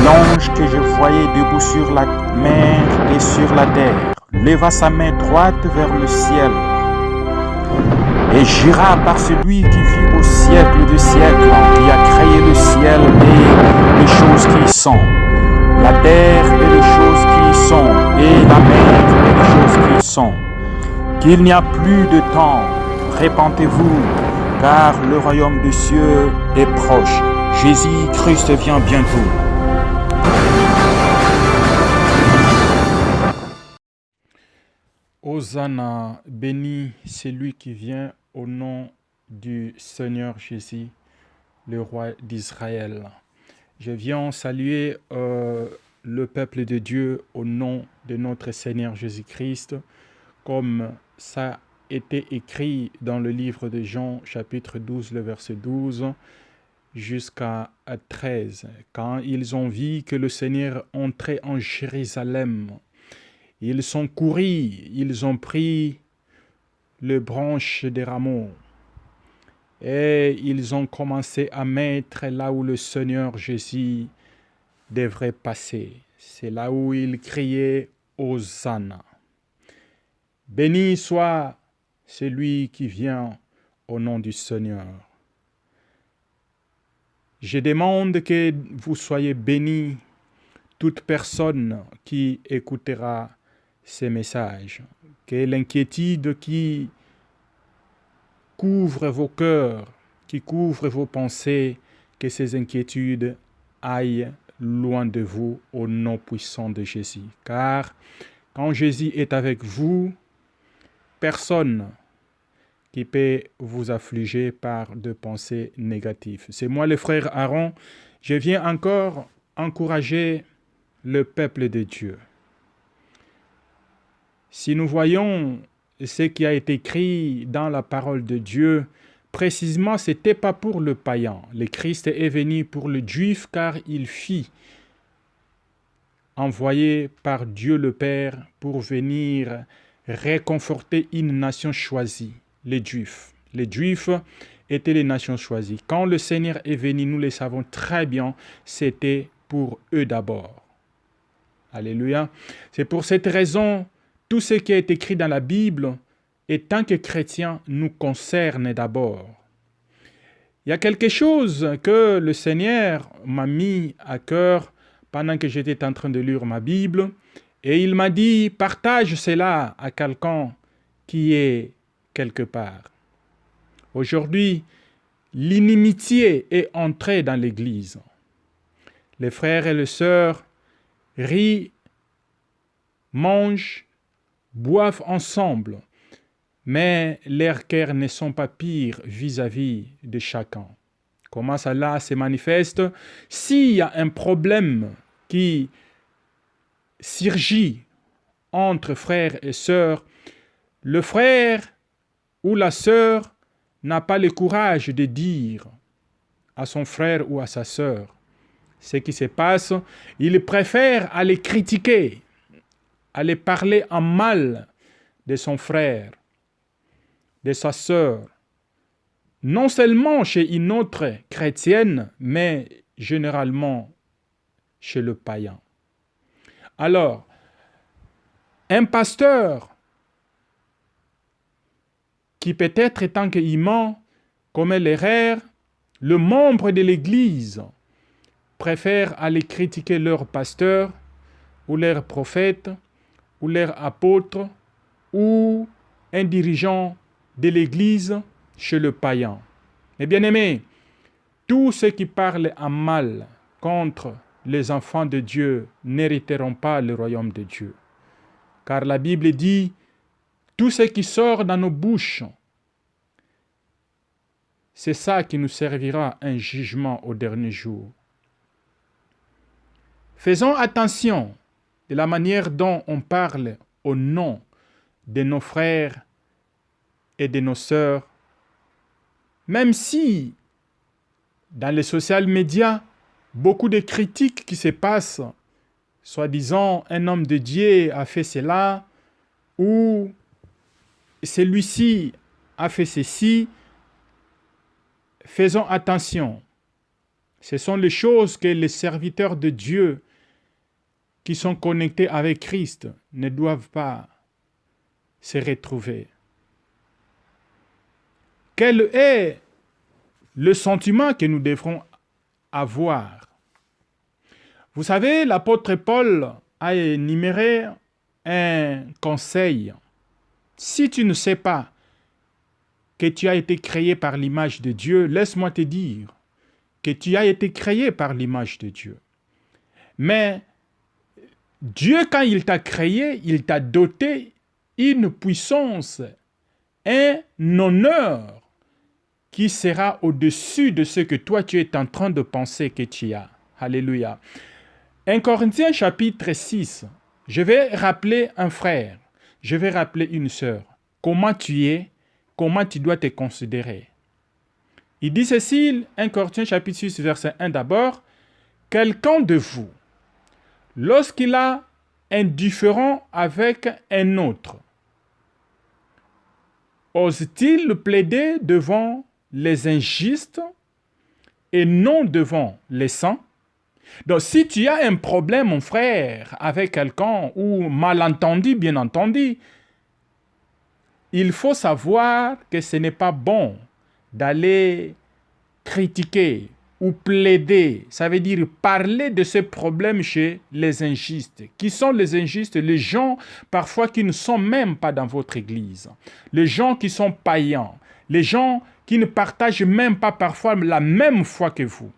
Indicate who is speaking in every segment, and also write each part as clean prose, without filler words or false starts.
Speaker 1: l'ange que je voyais debout sur la mer et sur la terre leva sa main droite vers le ciel et jura par celui qui vit au siècle des siècles, qui a créé le ciel et les choses qui y sont, la terre et les choses qui y sont, et la mer et les choses qui y sont, qu'il n'y a plus de temps. Répentez-vous, car le royaume des cieux est proche. Jésus-Christ vient bientôt. Hosanna, béni celui qui vient au nom du Seigneur Jésus, le roi d'Israël. Je viens saluer le peuple de Dieu au nom de notre Seigneur Jésus-Christ, comme ça a été écrit dans le livre de Jean, chapitre 12, le verset 12, jusqu'à 13. Quand ils ont vu que le Seigneur entrait en Jérusalem, ils sont courus, ils ont pris les branches des rameaux et ils ont commencé à mettre là où le Seigneur Jésus devrait passer. C'est là où ils criaient « Hosanna ». Béni soit celui qui vient au nom du Seigneur. Je demande que vous soyez bénis, toute personne qui écoutera ces messages, que l'inquiétude qui couvre vos cœurs, qui couvre vos pensées, que ces inquiétudes aillent loin de vous au nom puissant de Jésus. Car quand Jésus est avec vous, personne qui peut vous affliger par de pensées négatives. C'est moi, le frère Aaron, je viens encore encourager le peuple de Dieu. Si nous voyons ce qui a été écrit dans la parole de Dieu, précisément, ce n'était pas pour le païen. Le Christ est venu pour le juif car il fut envoyé par Dieu le Père pour venir réconforter une nation choisie, les Juifs. Les Juifs étaient les nations choisies. Quand le Seigneur est venu, nous le savons très bien, c'était pour eux d'abord. Alléluia. C'est pour cette raison, tout ce qui est écrit dans la Bible, et tant que chrétiens, nous concerne d'abord. Il y a quelque chose que le Seigneur m'a mis à cœur pendant que j'étais en train de lire ma Bible, et il m'a dit, partage cela à quelqu'un qui est quelque part. Aujourd'hui, l'inimitié est entrée dans l'Église. Les frères et les sœurs rient, mangent, boivent ensemble, mais leurs cœurs ne sont pas pires vis-à-vis de chacun. Comment cela se manifeste? S'il y a un problème qui surgit entre frères et sœurs, le frère ou la sœur n'a pas le courage de dire à son frère ou à sa sœur ce qui se passe. Il préfère aller critiquer, aller parler en mal de son frère, de sa sœur, non seulement chez une autre chrétienne, mais généralement chez le païen. Alors, un pasteur qui peut-être tant qu'humain commet l'erreur, le membre de l'Église préfère aller critiquer leur pasteur ou leur prophète ou leur apôtre ou un dirigeant de l'Église chez le païen. Mais bien aimés, tous ceux qui parlent en mal contre les enfants de Dieu n'hériteront pas le royaume de Dieu. Car la Bible dit, tout ce qui sort dans nos bouches, c'est ça qui nous servira un jugement au dernier jour. Faisons attention de la manière dont on parle au nom de nos frères et de nos sœurs, même si dans les social médias, beaucoup de critiques qui se passent, soi-disant un homme de Dieu a fait cela, ou celui-ci a fait ceci. Faisons attention. Ce sont les choses que les serviteurs de Dieu qui sont connectés avec Christ ne doivent pas se retrouver. Quel est le sentiment que nous devrons avoir? Vous savez, l'apôtre Paul a énuméré un conseil. Si tu ne sais pas que tu as été créé par l'image de Dieu, laisse-moi te dire que tu as été créé par l'image de Dieu. Mais Dieu, quand il t'a créé, il t'a doté une puissance, un honneur qui sera au-dessus de ce que toi tu es en train de penser que tu as. Alléluia. 1 Corinthiens chapitre 6, je vais rappeler un frère, je vais rappeler une sœur. Comment tu es, comment tu dois te considérer. Il dit ceci, 1 Corinthiens chapitre 6, verset 1 d'abord, « Quelqu'un de vous, lorsqu'il a un différend avec un autre, ose-t-il plaider devant les injustes et non devant les saints? » Donc, si tu as un problème, mon frère, avec quelqu'un, ou malentendu, bien entendu, il faut savoir que ce n'est pas bon d'aller critiquer ou plaider. Ça veut dire parler de ce problème chez les injustes. Qui sont les injustes? Les gens, parfois, qui ne sont même pas dans votre église. Les gens qui sont païens. Les gens qui ne partagent même pas parfois la même foi que vous.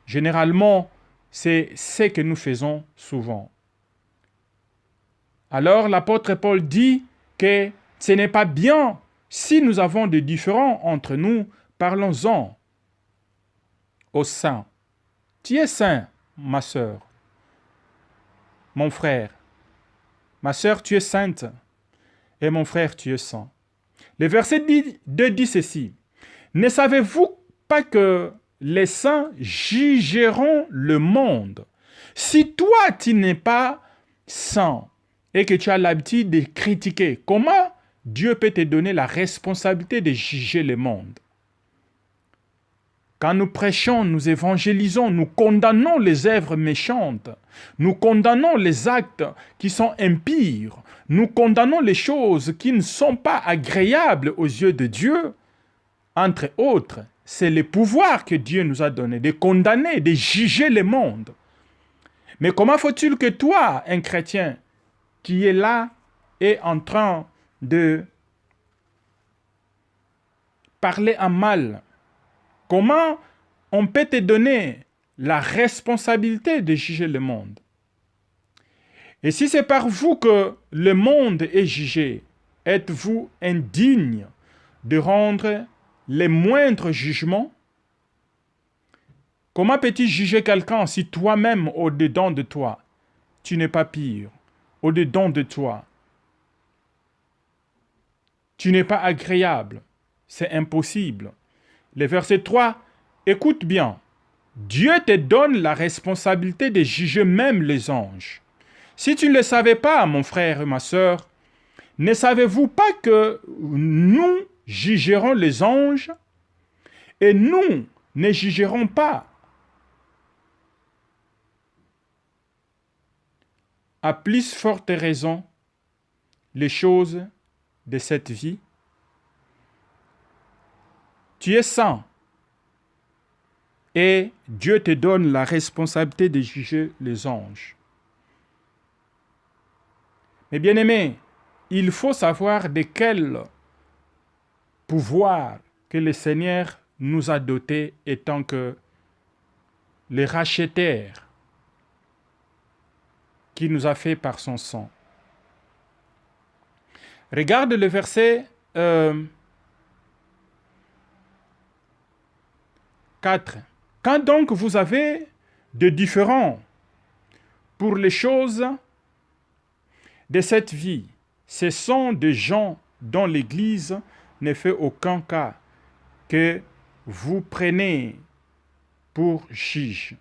Speaker 1: Généralement, c'est ce que nous faisons souvent. Alors, l'apôtre Paul dit que ce n'est pas bien. Si nous avons des différends entre nous, parlons-en aux saints. Tu es saint, ma sœur, mon frère. Ma sœur, tu es sainte. Et mon frère, tu es saint. Le verset 2 dit ceci. Ne savez-vous pas que les saints jugeront le monde? Si toi, tu n'es pas saint et que tu as l'habitude de critiquer, comment Dieu peut te donner la responsabilité de juger le monde? Quand nous prêchons, nous évangélisons, nous condamnons les œuvres méchantes, nous condamnons les actes qui sont impurs, nous condamnons les choses qui ne sont pas agréables aux yeux de Dieu. Entre autres, c'est le pouvoir que Dieu nous a donné de condamner, de juger le monde. Mais comment faut-il que toi, un chrétien, qui est là et en train de parler en mal, comment on peut te donner la responsabilité de juger le monde? Et si c'est par vous que le monde est jugé, êtes-vous indigne de rendre les moindres jugements? Comment peux-tu juger quelqu'un si toi-même, au-dedans de toi, tu n'es pas pire? Au-dedans de toi, tu n'es pas agréable. C'est impossible. Le verset 3, écoute bien. Dieu te donne la responsabilité de juger même les anges. Si tu ne le savais pas, mon frère et ma sœur, ne savez-vous pas que nous jugerons les anges et nous ne jugerons pas? À plus forte raison, les choses de cette vie. Tu es saint et Dieu te donne la responsabilité de juger les anges. Mais bien aimé, il faut savoir de quel pouvoir que le Seigneur nous a dotés étant que les racheteurs qui nous a fait par son sang. Regarde le verset 4. Quand donc vous avez des différends pour les choses de cette vie, ce sont des gens dont l'Église ne fait aucun cas que vous prenez pour juge.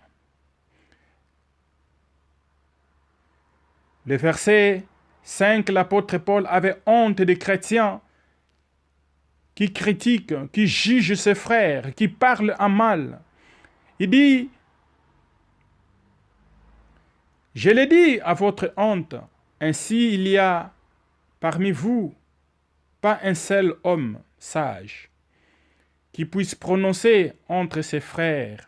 Speaker 1: Le verset 5, l'apôtre Paul avait honte des chrétiens qui critiquent, qui jugent ses frères, qui parlent en mal. Il dit, je l'ai dit à votre honte, ainsi il y a parmi vous pas un seul homme sage qui puisse prononcer entre ses frères.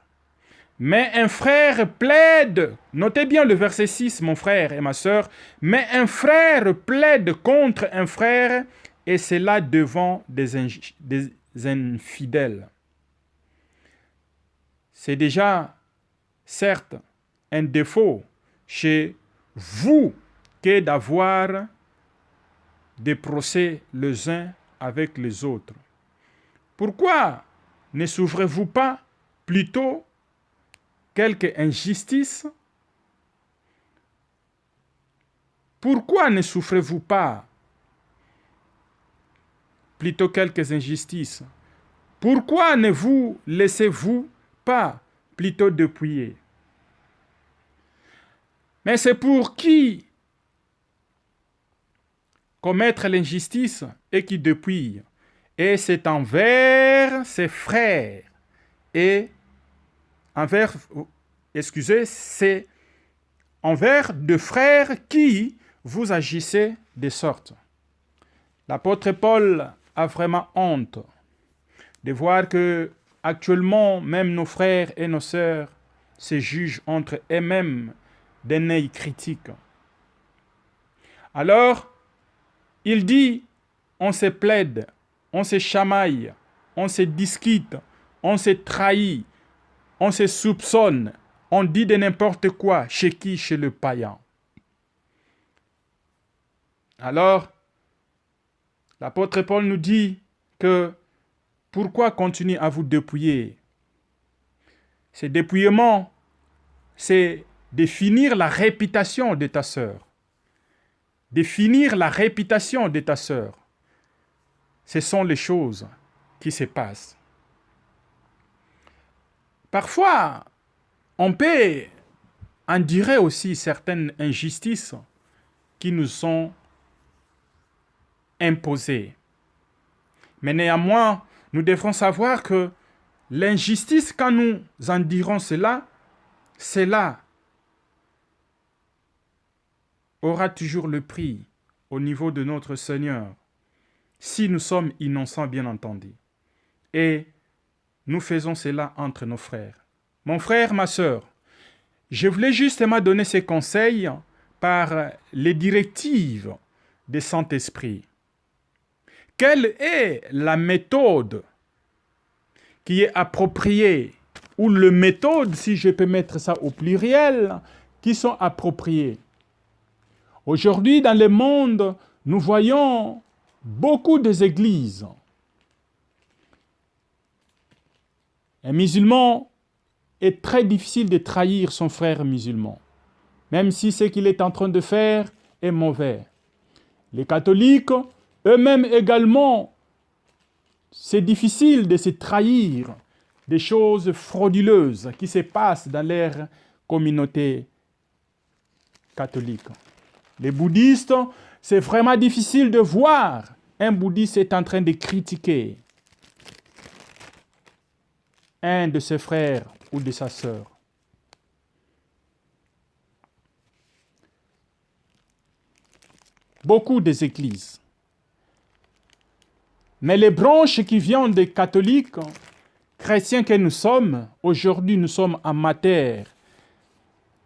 Speaker 1: Mais un frère plaide, notez bien le verset 6, mon frère et ma sœur, mais un frère plaide contre un frère, et c'est là devant des infidèles. C'est déjà, certes, un défaut chez vous que d'avoir des procès les uns avec les autres. Pourquoi ne souffrez-vous pas plutôt quelque injustice? Pourquoi ne souffrez-vous pas plutôt quelques injustices? Pourquoi ne vous laissez-vous pas plutôt dépouiller? Mais c'est pour qui commettre l'injustice et qui dépouille. Et c'est envers ses frères et c'est envers de frères qui vous agissez de sorte. L'apôtre Paul a vraiment honte de voir que actuellement même nos frères et nos sœurs se jugent entre eux-mêmes d'un œil critique. Alors, il dit, on se plaide, on se chamaille, on se discute, on se trahit, on se soupçonne, on dit de n'importe quoi. Chez qui? Chez le païen. Alors, l'apôtre Paul nous dit que pourquoi continuer à vous dépouiller? Ce dépouillement, c'est définir la réputation de ta sœur. Définir la réputation de ta sœur. Ce sont les choses qui se passent. Parfois, on peut endurer aussi certaines injustices qui nous sont imposées. Mais néanmoins, nous devrons savoir que l'injustice, quand nous endurons cela aura toujours le prix au niveau de notre Seigneur, si nous sommes innocents, bien entendu. Et nous faisons cela entre nos frères. Mon frère, ma sœur, je voulais justement donner ces conseils par les directives du Saint-Esprit. Quelle est la méthode qui est appropriée, ou les méthodes, si je peux mettre ça au pluriel, qui sont appropriées? Aujourd'hui, dans le monde, nous voyons beaucoup des églises. Un musulman est très difficile de trahir son frère musulman, même si ce qu'il est en train de faire est mauvais. Les catholiques, eux-mêmes également, c'est difficile de se trahir des choses frauduleuses qui se passent dans leur communauté catholique. Les bouddhistes, c'est vraiment difficile de voir un bouddhiste est en train de critiquer un de ses frères ou de sa sœur. Beaucoup des églises. Mais les branches qui viennent des catholiques, chrétiens que nous sommes, aujourd'hui nous sommes en matière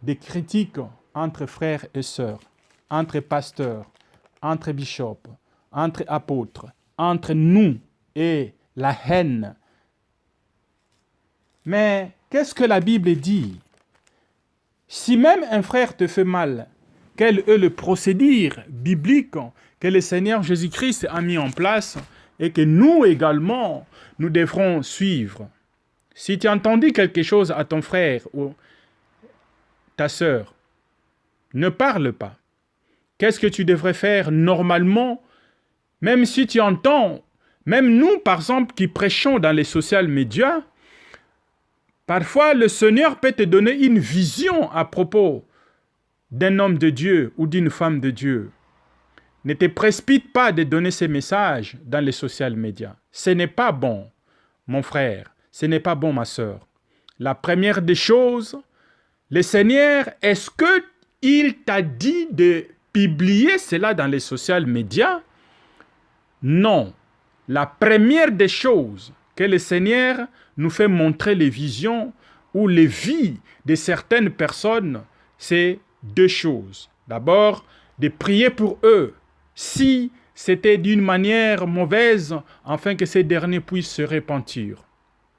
Speaker 1: de critiques entre frères et sœurs, entre pasteurs, entre bishops, entre apôtres, entre nous et la haine. Mais qu'est-ce que la Bible dit? Si même un frère te fait mal, quel est le procédé biblique que le Seigneur Jésus-Christ a mis en place et que nous également, nous devrons suivre? Si tu as entendu quelque chose à ton frère ou ta sœur, ne parle pas. Qu'est-ce que tu devrais faire normalement, même si tu entends, même nous, par exemple, qui prêchons dans les social médias, parfois le Seigneur peut te donner une vision à propos d'un homme de Dieu ou d'une femme de Dieu. Ne te précipite pas de donner ces messages dans les social médias. Ce n'est pas bon, mon frère. Ce n'est pas bon, ma sœur. La première des choses, le Seigneur, est-ce qu'il t'a dit de publier cela dans les social médias? Non. La première des choses que le Seigneur nous fait montrer les visions ou les vies de certaines personnes, c'est deux choses. D'abord, de prier pour eux, si c'était d'une manière mauvaise, afin que ces derniers puissent se repentir.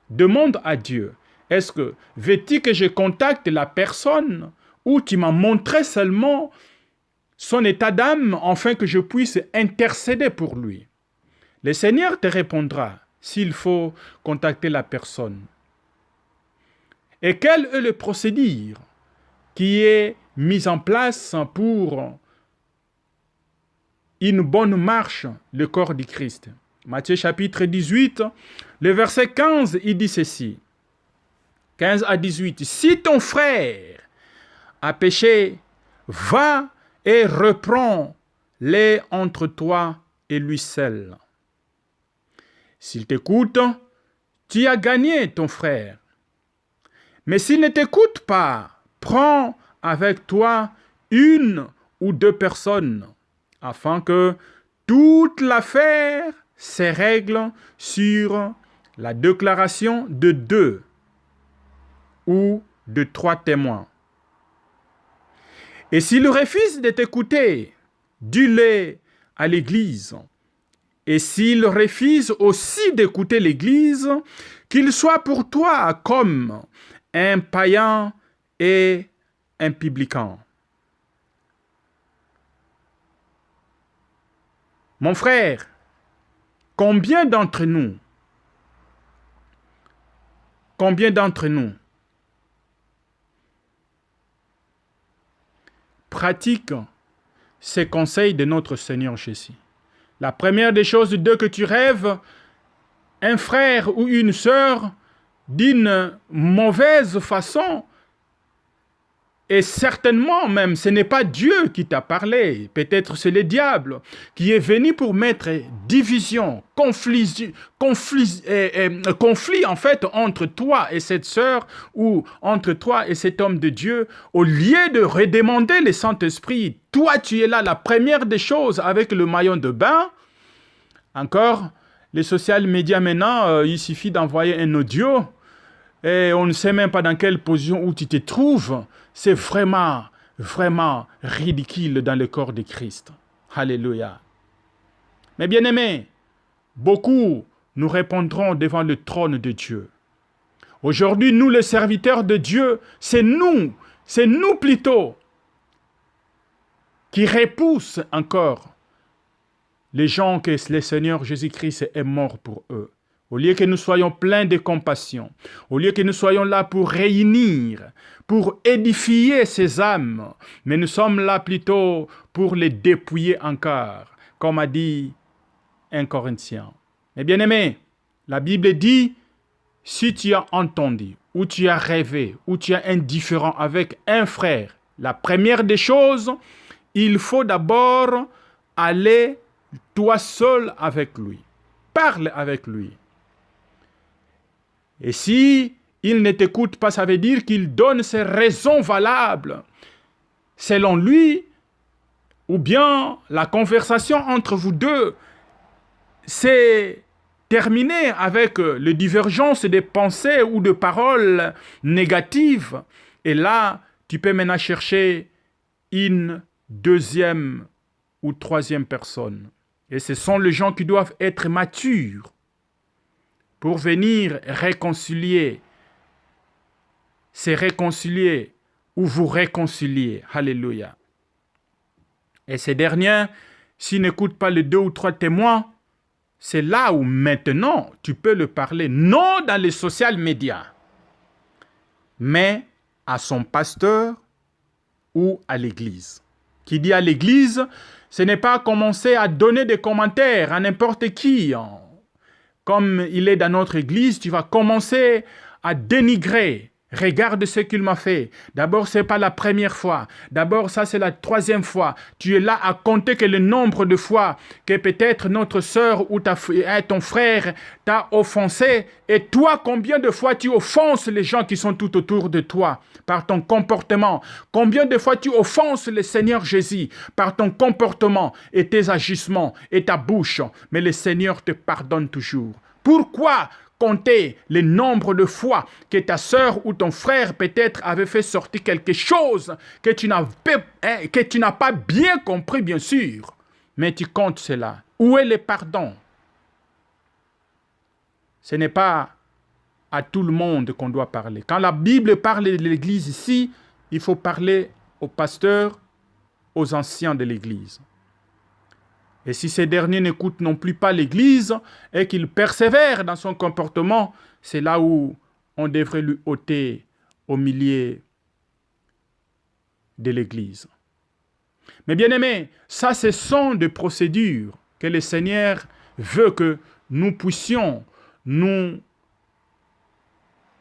Speaker 1: Demande à Dieu, est-ce que veux-tu que je contacte la personne ou tu m'as montré seulement son état d'âme afin que je puisse intercéder pour lui? Le Seigneur te répondra s'il faut contacter la personne. Et quel est le procédure qui est mis en place pour une bonne marche, le corps du Christ? Matthieu chapitre 18, le verset 15, il dit ceci. 15 à 18. Si ton frère a péché, va et reprends-les entre toi et lui seul. S'il t'écoute, tu as gagné ton frère. Mais s'il ne t'écoute pas, prends avec toi une ou deux personnes, afin que toute l'affaire se règle sur la déclaration de 2 ou de 3 témoins. Et s'il refuse de t'écouter, dis-le à l'Église. Et s'il refuse aussi d'écouter l'Église, qu'il soit pour toi comme un païen et un publicain. Mon frère, combien d'entre nous pratiquent ces conseils de notre Seigneur Jésus? La première des choses, dès que tu rêves, un frère ou une sœur d'une mauvaise façon, et certainement même, ce n'est pas Dieu qui t'a parlé, peut-être c'est le diable qui est venu pour mettre division, conflit en fait entre toi et cette sœur ou entre toi et cet homme de Dieu. Au lieu de redemander le Saint-Esprit, toi tu es là, la première des choses avec le maillot de bain. Encore, les social médias maintenant, il suffit d'envoyer un audio et on ne sait même pas dans quelle position où tu te trouves. C'est vraiment, vraiment ridicule dans le corps de Christ. Alléluia. Mais bien aimés, beaucoup nous répondront devant le trône de Dieu. Aujourd'hui, nous les serviteurs de Dieu, c'est nous plutôt qui repoussent encore les gens que le Seigneur Jésus-Christ est mort pour eux. Au lieu que nous soyons pleins de compassion, au lieu que nous soyons là pour réunir, pour édifier ces âmes, mais nous sommes là plutôt pour les dépouiller encore, comme a dit un Corinthien. Mais bien aimé, la Bible dit, si tu as entendu, ou tu as rêvé, ou tu es indifférent avec un frère, la première des choses, il faut d'abord aller toi seul avec lui. Parle avec lui. Et si il ne t'écoute pas, ça veut dire qu'il donne ses raisons valables. Selon lui, ou bien la conversation entre vous deux s'est terminée avec les divergences des pensées ou de paroles négatives. Et là, tu peux maintenant chercher une deuxième ou troisième personne. Et ce sont les gens qui doivent être matures pour venir réconcilier, se réconcilier ou vous réconcilier. Alléluia. Et ces derniers, s'ils n'écoutent pas les 2 ou 3 témoins, c'est là où maintenant tu peux le parler, non dans les social médias, mais à son pasteur ou à l'église. Qui dit à l'église, ce n'est pas commencer à donner des commentaires à n'importe qui. Comme il est dans notre église, tu vas commencer à dénigrer Regarde ce qu'il m'a fait. D'abord, ce n'est pas la première fois. D'abord, ça, c'est la troisième fois. Tu es là à compter que le nombre de fois que peut-être notre sœur ou ton frère t'a offensé. Et toi, combien de fois tu offenses les gens qui sont tout autour de toi par ton comportement? Combien de fois tu offenses le Seigneur Jésus par ton comportement et tes agissements et ta bouche? Mais le Seigneur te pardonne toujours. Pourquoi compter le nombre de fois que ta sœur ou ton frère peut-être avait fait sortir quelque chose que tu n'as pas bien compris, bien sûr, mais tu comptes cela. Où est le pardon? Ce n'est pas à tout le monde qu'on doit parler. Quand la Bible parle de l'Église ici, il faut parler aux pasteurs, aux anciens de l'Église. Et si ces derniers n'écoutent non plus pas l'Église et qu'ils persévèrent dans son comportement, c'est là où on devrait lui ôter au milieu de l'Église. Mais bien aimés, ça ce sont des procédures que le Seigneur veut que nous puissions nous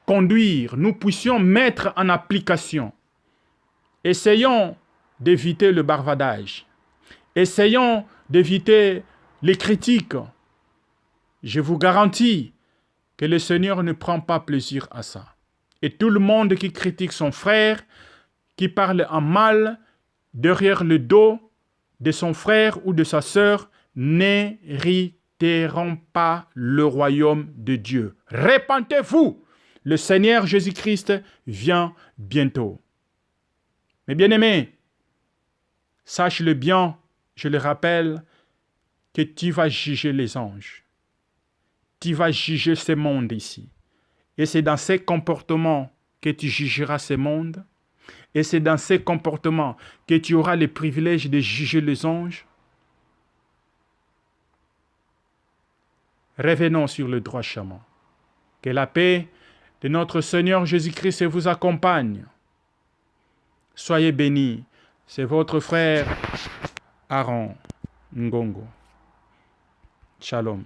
Speaker 1: conduire, nous puissions mettre en application. Essayons d'éviter le bavardage. Essayons d'éviter les critiques. Je vous garantis que le Seigneur ne prend pas plaisir à ça. Et tout le monde qui critique son frère, qui parle en mal derrière le dos de son frère ou de sa sœur, n'hériteront pas le royaume de Dieu. Répentez-vous, le Seigneur Jésus-Christ vient bientôt. Mais bien aimés, sache-le bien, je le rappelle, que tu vas juger les anges. Tu vas juger ce monde ici. Et c'est dans ces comportements que tu jugeras ce monde. Et c'est dans ces comportements que tu auras le privilège de juger les anges. Revenons sur le droit chemin. Que la paix de notre Seigneur Jésus-Christ vous accompagne. Soyez bénis. C'est votre frère Aaron Ngongo. Shalom.